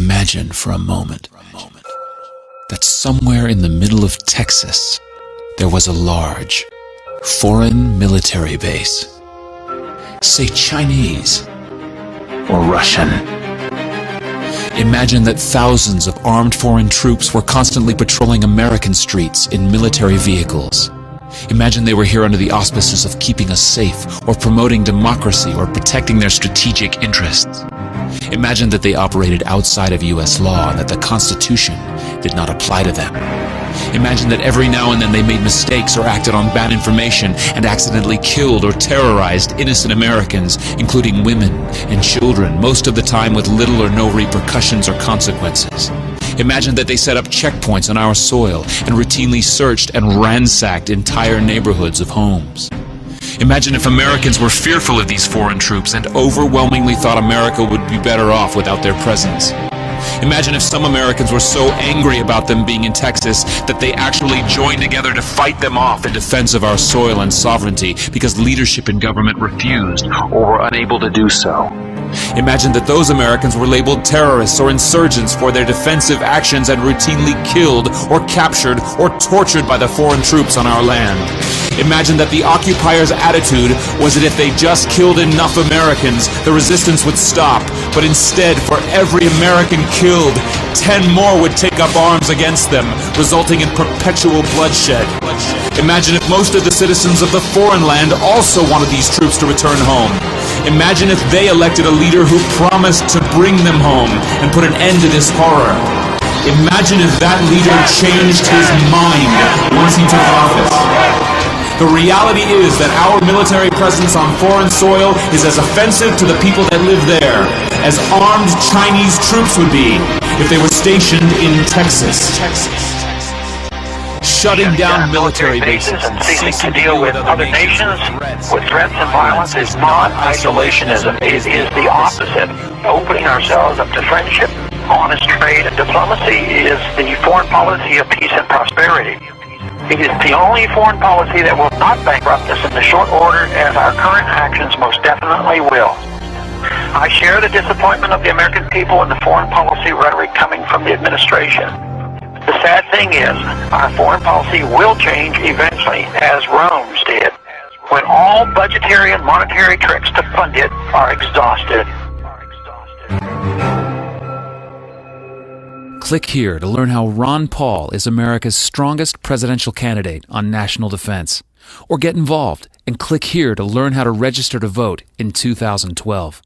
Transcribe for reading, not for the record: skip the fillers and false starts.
Imagine for a moment that somewhere in the middle of Texas there was a large foreign military base, say Chinese or Russian. Imagine that thousands of armed foreign troops were constantly patrolling American streets in military vehicles. Imagine they were here under the auspices of keeping us safe, or promoting democracy, or protecting their strategic interests. Imagine that they operated outside of U.S. law and that the Constitution did not apply to them. Imagine that every now and then they made mistakes or acted on bad information and accidentally killed or terrorized innocent Americans, including women and children, most of the time with little or no repercussions or consequences. Imagine that they set up checkpoints on our soil and routinely searched and ransacked entire neighborhoods of homes. Imagine if Americans were fearful of these foreign troops and overwhelmingly thought America would be better off without their presence. Imagine if some Americans were so angry about them being in Texas that they actually joined together to fight them off in defense of our soil and sovereignty because leadership in government refused or were unable to do so. Imagine that those Americans were labeled terrorists or insurgents for their defensive actions and routinely killed or captured or tortured by the foreign troops on our land. Imagine that the occupiers' attitude was that if they just killed enough Americans, the resistance would stop, but instead, for every American killed, 10 more would take up arms against them, resulting in perpetual bloodshed. Imagine if most of the citizens of the foreign land also wanted these troops to return home. Imagine if they elected a leader who promised to bring them home and put an end to this horror. Imagine if that leader changed his mind once he took office. The reality is that our military presence on foreign soil is as offensive to the people that live there as armed Chinese troops would be if they were stationed in Texas. Shutting down military bases and ceasing to deal with other nations with threats and violence is not isolationism. It is the opposite. Opening ourselves up to friendship, honest trade, and diplomacy is the foreign policy of peace and prosperity. It is the only foreign policy that will not bankrupt us in the short order, as our current actions most definitely will. I share the disappointment of the American people in the foreign policy rhetoric coming from the administration. The sad thing is, our foreign policy will change eventually, as Rome's did, when all budgetary and monetary tricks to fund it are exhausted. Click here to learn how Ron Paul is America's strongest presidential candidate on national defense. Or get involved and click here to learn how to register to vote in 2012.